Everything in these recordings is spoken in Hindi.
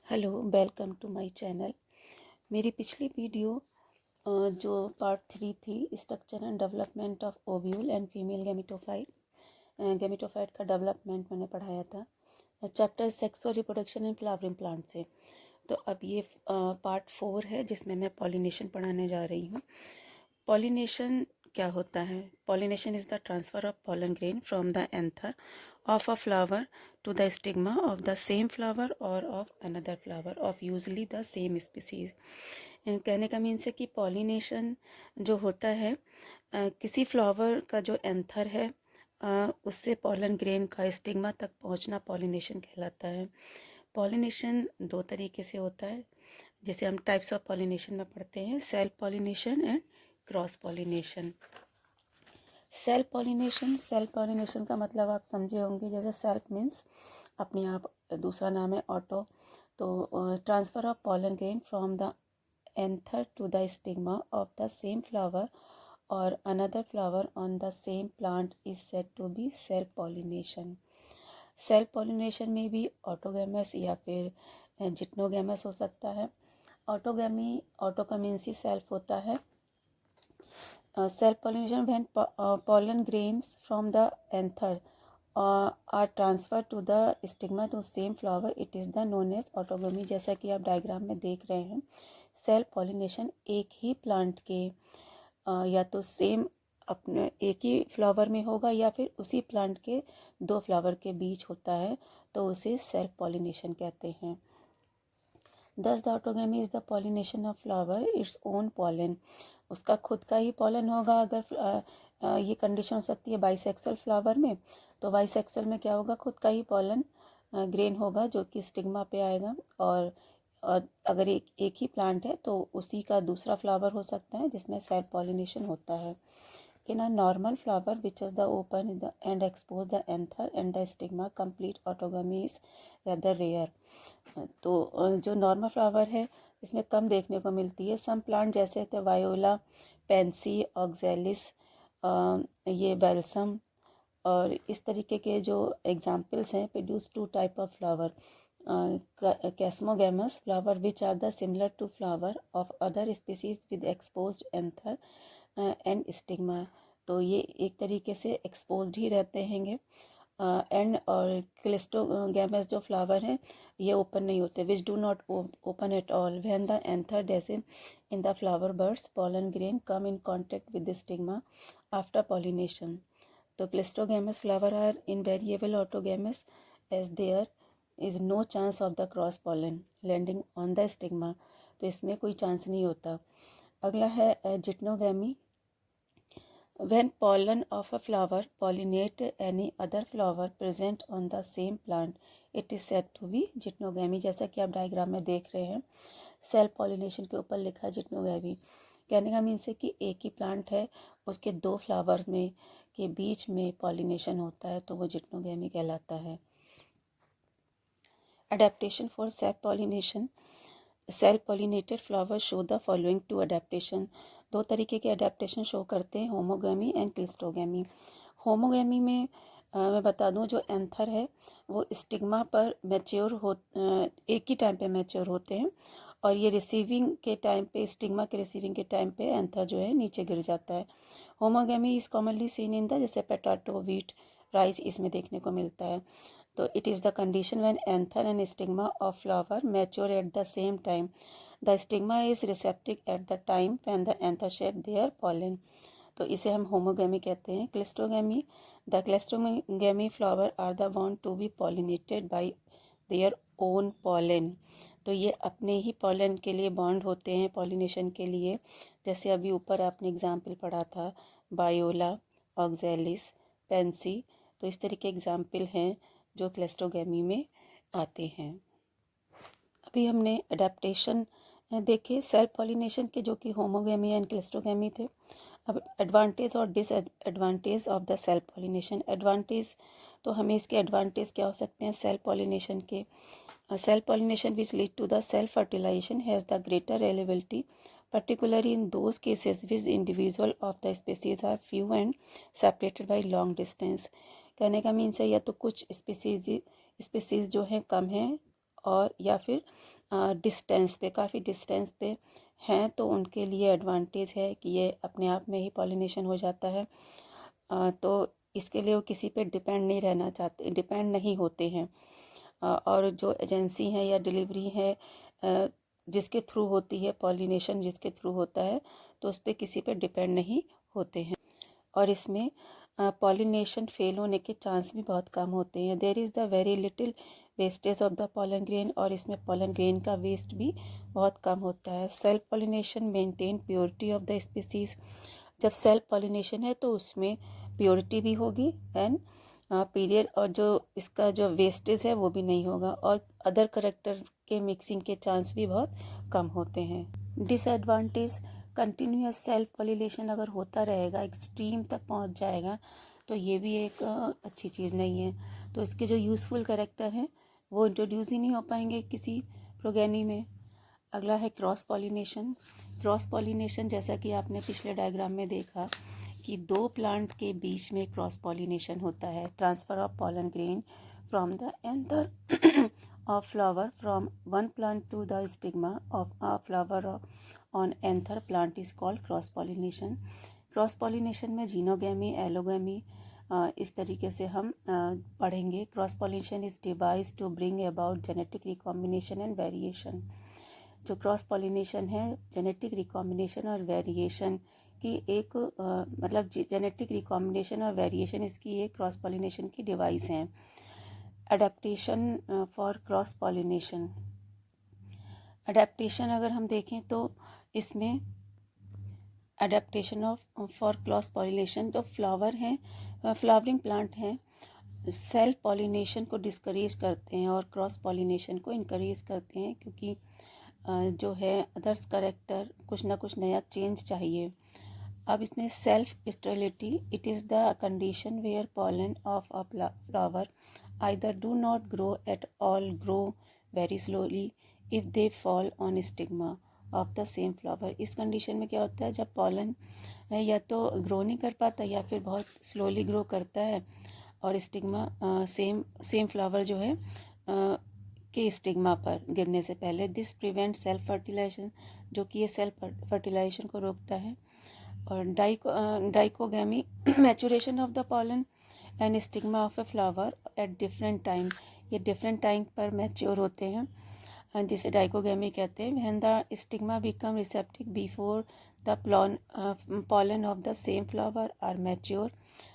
Hello, welcome to my channel. मेरी पिछली वीडियो जो पार्ट 3 थी, structure and development of ovule and female gametophyte का डेवलपमेंट मैंने पढ़ाया था chapter sexual reproduction and flowering plant से। तो अब ये पार्ट 4 है जिसमें मैं पॉलिनेशन पढ़ाने जा रही हूँ। पॉलिनेशन क्या होता है? Pollination is the transfer of pollen grain from the anther of a flower to the stigma of the same flower or of another flower of usually the same species। कहने का मीन्स है कि पॉलिनेशन जो होता है किसी फ्लावर का जो एंथर है उससे पॉलन ग्रेन का स्टिग्मा तक पहुंचना पॉलिनेशन कहलाता है। पॉलिनेशन दो तरीके से होता है, जैसे हम टाइप्स ऑफ पॉलिनेशन में पढ़ते हैं, self pollination and cross pollination. Self pollination का मतलब आप समझे होंगे, जैसे सेल्फ मीन्स अपने आप, दूसरा नाम है ऑटो। तो transfer of pollen grain from the anther to the stigma of the same flower और another flower on the same plant is said to be self pollination. Self pollination में भी ऑटोगैमस या फिर जिटनोगैमस हो सकता है। ऑटो का मीन्स ही सेल्फ होता है। Self-pollination when pollen grains from the anther are transferred to the stigma to same flower, it is the known as autogamy। जैसा कि आप डायग्राम में देख रहे हैं, सेल्फ पॉलिनेशन एक ही प्लांट के या तो सेम अपने एक ही फ्लावर में होगा या फिर उसी प्लांट के दो फ्लावर के बीच होता है, तो उसे सेल्फ पॉलिनेशन कहते हैं। Thus the autogamy is the pollination of flower its own pollen। उसका खुद का ही पॉलन होगा। अगर ये कंडीशन हो सकती है बाइसेक्सुअल फ्लावर में, तो बाइसेक्सुअल में क्या होगा, खुद का ही पॉलन ग्रेन होगा जो कि स्टिग्मा पे आएगा। और अगर एक ही प्लांट है तो उसी का दूसरा फ्लावर हो सकता है जिसमें सेल्फ पॉलिनेशन होता है। In a normal flower which is the open and expose the anther and the stigma, complete autogamy is rather rare। तो जो नॉर्मल फ्लावर है इसमें कम देखने को मिलती है। सम प्लांट जैसे थे वायोला, पेंसी, ऑक्जेलिस, ये बेल्सम और इस तरीके के जो एग्जाम्पल्स हैं, produce two type of flower, chasmogamous flower which are the similar to flower of other species with exposed anther and stigma. तो ये एक तरीके से एक्सपोज्ड ही रहते हैंगे। एंड और क्लिस्टोगैमस जो फ्लावर हैं ये ओपन नहीं होते, which do not open at all when the anther जैसे in the flower birds pollen grain come in contact with the stigma after pollination. तो cleistogamous flower are invariable autogamous as there is no chance of the cross pollen landing on the stigma. तो इसमें कोई चांस नहीं होता। अगला है जिटनोगैमी। When pollen of a flower pollinate any other flower present on the same plant, it is said to be जिटनोगैमी। जैसा कि आप डायग्राम में देख रहे हैं, सेल्फ पॉलिनेशन के ऊपर लिखा है जिटनोगैमी। कहने का मीन्स है कि एक ही प्लांट है, उसके दो फ्लावर्स में के बीच में पॉलिनेशन होता है, तो वो जिटनोगैमी कहलाता है। Adaptation for self pollination. Self pollinated flower show the following two adaptation. दो तरीके के अडेप्टेशन शो करते हैं, होमोगैमी एंड क्लिस्टोगैमी। होमोगैमी में मैं बता दूं, जो एंथर है वो स्टिग्मा पर मैच्योर हो, एक ही टाइम पे मैच्योर होते हैं और ये रिसीविंग के टाइम पे, स्टिग्मा के रिसीविंग के टाइम पे एंथर जो है नीचे गिर जाता है। Homogamy is commonly seen in the, जैसे पोटैटो, व्हीट, राइस, इसमें देखने को मिलता है। तो it is the condition when anther and stigma of flower mature at the same time. The stigma is receptive at the time when the anther shed their pollen. तो इसे हम होमोगैमी कहते हैं। Cleistogamy, the cleistogamy flower are the one to be pollinated by their own pollen. तो ये अपने ही पॉलन के लिए बॉन्ड होते हैं पॉलिनेशन के लिए। जैसे अभी ऊपर आपने एग्जाम्पल पढ़ा था, बायोला, ऑक्जेलिस, पेंसी। तो इस तरह के एग्जाम्पल हैं जो क्लिस्टोगैमी में आते हैं। अभी हमने अडेप्टेशन देखे सेल्फ पॉलिनेशन के, जो कि होमोगैमी एंड क्लिस्टोगैमी थे। अब एडवांटेज और disadvantage of the self pollination. Advantage, तो हमें इसके एडवांटेज क्या हो सकते हैं सेल्फ पॉलिनेशन के। Self pollination which lead to the self fertilisation has the greater eligibility, particularly in those cases which individual of the species are few and separated by long distance। कहने का मीन्स है या तो कुछ स्पीसीज जो हैं कम हैं और या फिर डिस्टेंस पे, काफ़ी डिस्टेंस पे हैं तो उनके लिए एडवांटेज है कि ये अपने आप में ही पॉलिनेशन हो जाता है। तो इसके लिए वो किसी पे डिपेंड नहीं रहना चाहते, डिपेंड नहीं होते हैं। और जो एजेंसी हैं या डिलीवरी है जिसके थ्रू होती है, पॉलिनेशन जिसके थ्रू होता है, तो उस पर किसी पे डिपेंड नहीं होते हैं। और इसमें पॉलिनेशन फेल होने के चांस भी बहुत कम होते हैं। There is the very little wastage of the pollen grain, और इसमें पॉलन ग्रेन का वेस्ट भी बहुत कम होता है। Self pollination maintain purity of the species. जब सेल्फ पॉलिनेशन है तो उसमें प्योरिटी भी होगी एंड पीरियड, और जो इसका जो वेस्टेज है वो भी नहीं होगा, और अदर करेक्टर के मिक्सिंग के चांस भी बहुत कम होते हैं। डिसएडवांटेज, कंटिन्यूस सेल्फ पॉलिनेशन अगर होता रहेगा, एक्सट्रीम तक पहुंच जाएगा, तो ये भी एक अच्छी चीज़ नहीं है। तो इसके जो यूज़फुल करेक्टर हैं वो इंट्रोड्यूस ही नहीं हो पाएंगे किसी प्रोगेनी में। अगला है क्रॉस पॉलिनेशन। क्रॉस पॉलिनेशन, जैसा कि आपने पिछले डायग्राम में देखा कि दो प्लांट के बीच में क्रॉस पॉलिनेशन होता है। Transfer of pollen grain from the anther of flower from one plant to the stigma of a flower on anther plant is called cross pollination. Cross pollination में जीनोगैमी, एलोगैमी, इस तरीके से हम पढ़ेंगे। Cross pollination is device to bring about genetic recombination and variation. जो क्रॉस पॉलिनेशन है, जेनेटिक रिकॉम्बिनेशन और वेरिएशन की एक मतलब जेनेटिक रिकॉम्बिनेशन और वेरिएशन इसकी एक क्रॉस पॉलिनेशन की डिवाइस हैं। Adaptation for cross pollination. Adaptation अगर हम देखें तो इसमें adaptation of for cross pollination, जो फ्लावर हैं, फ्लावरिंग प्लांट हैं, सेल्फ पॉलिनेशन को डिस्करेज करते हैं और क्रॉस पॉलिनेशन को इनकरेज करते हैं, क्योंकि जो है अदर्स करेक्टर कुछ ना कुछ नया चेंज चाहिए। अब इसमें self sterility, it is the condition where pollen of a flower either do not grow at all, grow very slowly if they fall on stigma of the same flower. इस कंडीशन में क्या होता है, जब पॉलन या तो ग्रो नहीं कर पाता या फिर बहुत स्लोली ग्रो करता है, और स्टिग्मा सेम फ्लावर जो है के स्टिग्मा पर गिरने से पहले। दिस प्रिवेंट सेल्फ फर्टिलाइजेशन, जो कि ये सेल्फ फर्टिलाइजेशन को रोकता है। और dichogamy, maturation of the pollen and stigma of a flower at different time, ये डिफरेंट टाइम पर मैच्योर होते हैं, जिसे डाइकोगैमी कहते हैं। When the stigma become receptive before the pollen of the same flower are mature,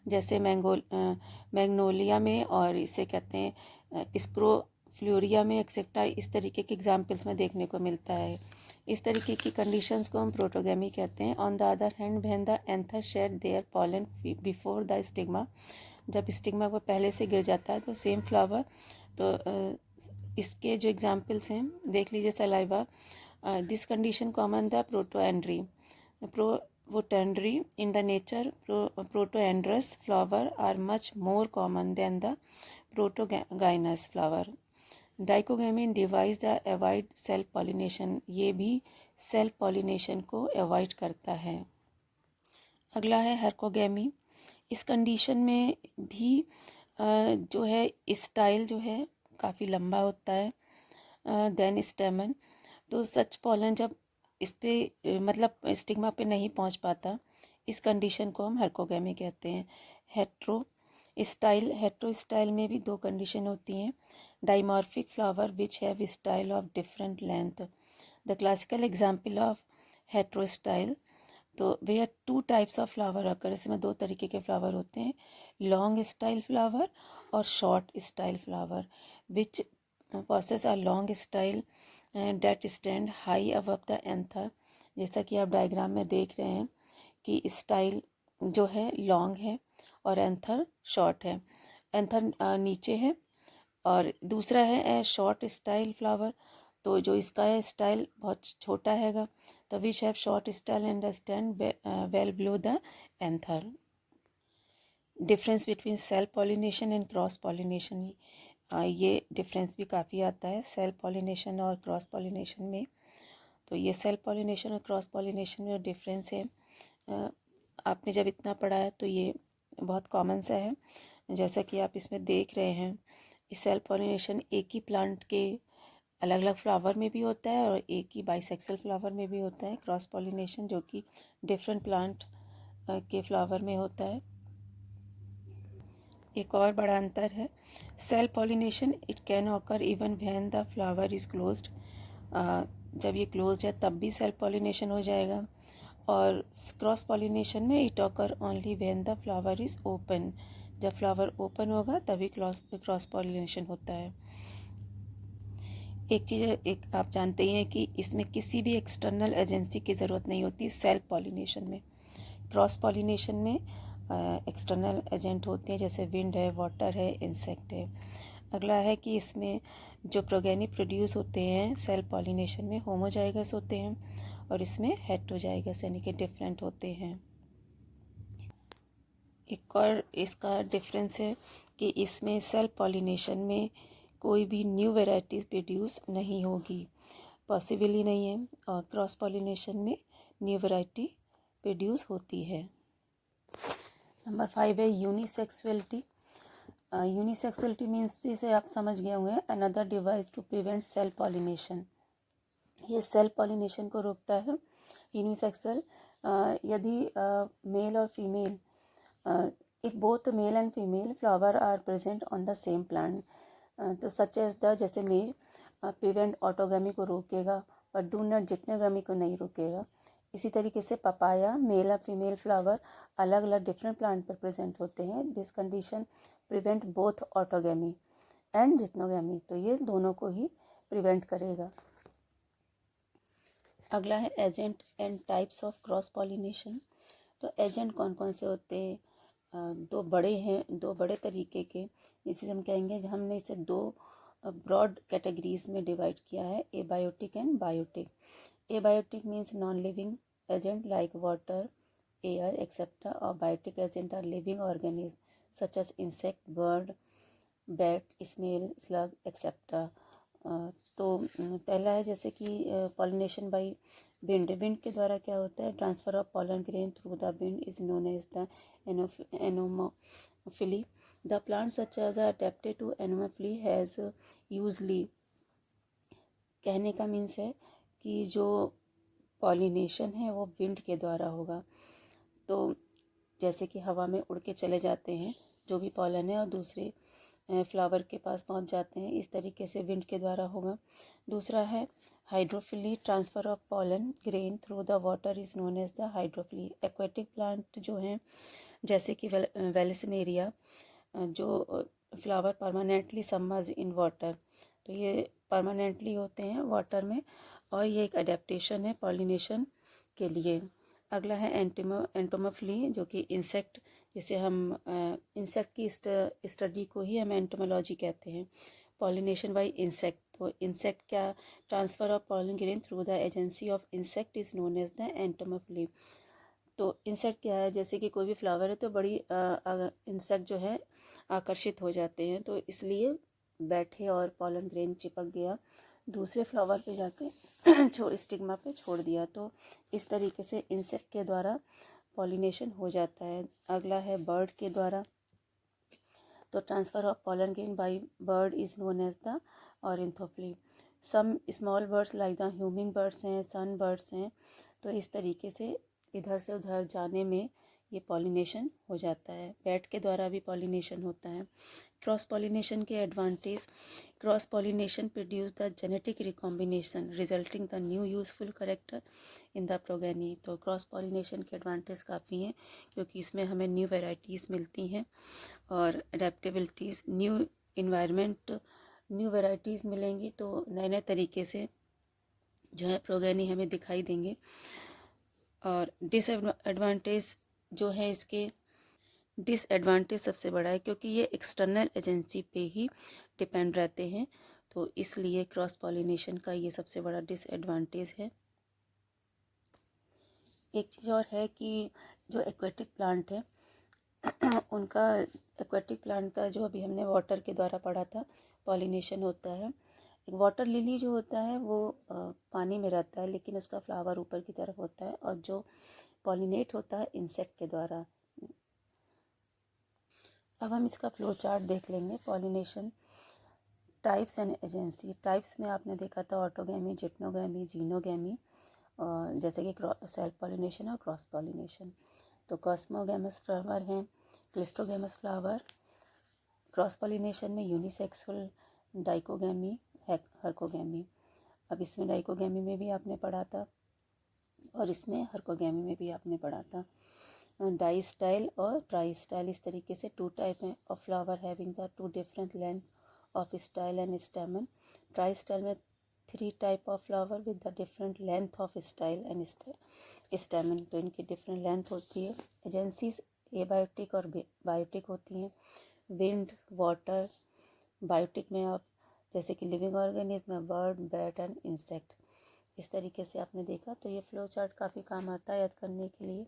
जैसे मैग्नोलिया में, और इसे कहते हैं स्क्रोफ्लोरिया में एक्सेट्रा, इस तरीके के एग्जाम्पल्स में देखने को मिलता है। इस तरीके की कंडीशंस को हम प्रोटोगैमी कहते हैं। On the other hand, when the anther shed their pollen before the stigma, जब स्टिग्मा को पहले से गिर जाता है तो सेम फ्लावर, तो इसके जो एग्जाम्पल्स हैं देख लीजिए। Salvia, this condition common the protandry, protandry in the nature, protandrous flower are much more common than the protogynous flower. Dichogamy device the avoid self pollination, ये भी सेल्फ पॉलिनेशन को अवॉइड करता है। अगला है हेरकोगैमी। इस कंडीशन में भी जो है स्टाइल जो है काफ़ी लंबा होता है देन स्टेमन, तो सच पॉलन जब इस पे मतलब स्टिग्मा पे नहीं पहुंच पाता, इस कंडीशन को हम हेरकोगैमी कहते हैं। हेट्रो स्टाइल में भी दो कंडीशन होती हैं। Dimorphic flower which have style of different length. The classical example of hetero style, तो where two types of flower occur, इसमें दो तरीके के फ्लावर होते हैं, लॉन्ग स्टाइल फ्लावर और short style flower, which possess a long style that stand high above the anther। जैसा कि आप डायग्राम में देख रहे हैं कि स्टाइल जो है लॉन्ग है और एंथर शॉर्ट है। एंथर नीचे है, और दूसरा है शॉर्ट स्टाइल फ्लावर, तो जो इसका है स्टाइल बहुत छोटा हैगा, तो which have short style and stand well below the anther. Difference between self pollination and cross pollination, ये डिफरेंस भी काफ़ी आता है सेल्फ पॉलिनेशन और क्रॉस पॉलिनेशन में। तो ये सेल्फ पॉलिनेशन और क्रॉस पॉलिनेशन में डिफरेंस है, आपने जब इतना पढ़ा है तो ये बहुत कॉमन सा है। जैसा कि आप इसमें देख रहे हैं, सेल्फ पॉलिनेशन एक ही प्लांट के अलग अलग फ्लावर में भी होता है और एक ही बाइसेक्सुअल फ्लावर में भी होता है क्रॉस पॉलिनेशन, जो कि डिफरेंट प्लांट के फ्लावर में होता है। एक और बड़ा अंतर है self pollination, it can occur even when the flower is closed. जब ये क्लोज्ड है तब भी सेल्फ पॉलिनेशन हो जाएगा। और क्रॉस पॉलिनेशन में it occur only when the flower is open, जब फ्लावर ओपन होगा तभी क्रॉस पॉलिनेशन होता है। एक चीज़ एक आप जानते ही हैं कि इसमें किसी भी एक्सटर्नल एजेंसी की ज़रूरत नहीं होती सेल्फ पॉलिनेशन में। क्रॉस पॉलिनेशन में एक्सटर्नल एजेंट होते हैं, जैसे विंड है, वाटर है, इंसेक्ट है। अगला है कि इसमें जो प्रोगेनी प्रोड्यूस होते हैं सेल्फ पॉलिनेशन में होमोजाइगस होते हैं और इसमें हेटेरोजाइगस यानी कि डिफरेंट होते हैं। एक और इसका डिफरेंस है कि इसमें सेल्फ पॉलिनेशन में कोई भी न्यू वैरायटीज़ प्रोड्यूस नहीं होगी, पॉसिबल ही नहीं है। और क्रॉस पॉलिनेशन में न्यू वैरायटी प्रोड्यूस होती है। नंबर 5 है यूनिसेक्सुअलिटी। यूनिसेक्सुअलिटी मीन्स इसे आप समझ गए होंगे, another device to prevent self pollination. ये सेल्फ पॉलिनेशन को रोकता है। यूनिसेक्सुअल यदि मेल और female if both male and female flower are present on the same plant, तो सच एज द जैसे मेल प्रिवेंट ऑटोगेमी को रोकेगा पर डू नॉट जिटनेगेमी को नहीं रोकेगा। इसी तरीके से पपाया मेल और फीमेल फ्लावर अलग अलग डिफरेंट प्लांट पर प्रेजेंट होते हैं। This condition prevent both autogamy and geitonogamy, तो ये दोनों को ही प्रिवेंट करेगा। अगला है agent and types of cross pollination. तो एजेंट कौन कौन से होते हैं? दो बड़े हैं, दो बड़े तरीके के, जिसे हम कहेंगे, हमने इसे दो ब्रॉड कैटेगरीज में डिवाइड किया है, abiotic and biotic. Abiotic means non living agent like water, air etcetera, और biotic agent are living organism such as insect, bird, bat, snail, slug etcetera. तो पहला है जैसे कि पॉलिनेशन बाई विंड। विंड के द्वारा क्या होता है? Transfer of pollen grain through the wind is known as the anemophily. The plant such as adapted to anemophily has usually, कहने का मीन्स है कि जो पॉलिनेशन है वो विंड के द्वारा होगा। तो जैसे कि हवा में उड़ के चले जाते हैं जो भी पॉलन है और दूसरे फ्लावर के पास पहुंच जाते हैं, इस तरीके से विंड के द्वारा होगा। दूसरा है hydrophily, transfer of pollen grain through the water is known as the hydrophily. Aquatic plant जो हैं जैसे कि वेलिसिनेरिया, जो flower permanently submerge in water, तो ये परमानेंटली होते हैं वाटर में और ये एक अडेप्टेशन है पॉलिनेशन के लिए। अगला है एंटोमोफिली, जो कि इंसेक्ट, जिसे हम इंसेक्ट की स्टडी को ही हम एंटोमोलॉजी कहते हैं। पॉलिनेशन बाय इंसेक्ट, तो इंसेक्ट क्या, transfer of pollen grain through the agency of insect is known as the entomophily. तो इंसेक्ट क्या है? जैसे कि कोई भी फ्लावर है तो बड़ी इंसेक्ट जो है आकर्षित हो जाते हैं, तो इसलिए बैठे और पॉलन ग्रेन चिपक गया, दूसरे फ्लावर पे जाके स्टिग्मा पे छोड़ दिया, तो इस तरीके से इंसेक्ट के द्वारा पॉलिनेशन हो जाता है। अगला है बर्ड के द्वारा, तो transfer of pollen grain by bird is known as the ornithophily. Some small birds like the hummingbirds हैं, सन बर्ड्स हैं, तो इस तरीके से इधर से उधर जाने में ये पॉलिनेशन हो जाता है। बैट के द्वारा भी पॉलिनेशन होता है। क्रॉस पॉलिनेशन के advantage, cross pollination produce the genetic recombination resulting the new useful character in the progeny. तो क्रॉस पॉलिनेशन के एडवांटेज काफ़ी हैं क्योंकि इसमें हमें न्यू वैरायटीज़ मिलती हैं और अडेप्टेबिलिटीज़, न्यू इन्वायरमेंट, न्यू वैरायटीज़ मिलेंगी तो नए नए तरीके से जो है प्रोगेनी हमें दिखाई देंगे। और डिसएडवांटेज जो है, इसके डिसएडवांटेज सबसे बड़ा है क्योंकि ये एक्सटर्नल एजेंसी पे ही डिपेंड रहते हैं, तो इसलिए क्रॉस पॉलिनेशन का ये सबसे बड़ा डिसएडवांटेज है। एक चीज़ और है कि जो एक्वेटिक प्लांट है उनका, एक्वेटिक प्लांट का जो अभी हमने वाटर के द्वारा पढ़ा था पॉलिनेशन होता है। एक वाटर लिली जो होता है वो पानी में रहता है लेकिन उसका फ्लावर ऊपर की तरफ होता है, और जो पॉलिनेट होता है इंसेक्ट के द्वारा। अब हम इसका फ्लो चार्ट देख लेंगे pollination. Types and agency. Types में आपने देखा था ऑटोगैमी, जिप्नोगैमी, जीनोगैमी, जैसे कि सेल्फ पॉलिनेशन और क्रॉस पॉलिनेशन। तो कॉस्मोगैमस फ्लावर हैं, क्लिस्टोगैमस फ्लावर। क्रॉस पॉलिनेशन में यूनिसेक्सुअल, डाइकोगैमी, हर्कोगैमी। अब इसमें डाइकोगैमी में भी आपने पढ़ा था और इसमें हर्कोगैमी में भी आपने पढ़ा था। डाई स्टाइल और ट्राई स्टाइल, इस तरीके से टू टाइप में of flower having the two different length of style and स्टेमन। Try style में 3 type of flower with the different length of style and स्टेमन, तो इनकी डिफरेंट लेंथ होती है। एजेंसीज एबायोटिक और बायोटिक होती हैं। विंड, वाटर, बायोटिक में आप जैसे कि living organism, bird, bat and insect. इस तरीके से आपने देखा, तो ये फ्लो चार्ट काफ़ी काम आता है याद करने के लिए।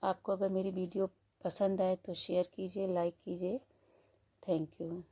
आपको अगर मेरी वीडियो पसंद आए तो शेयर कीजिए, लाइक कीजिए। Thank you.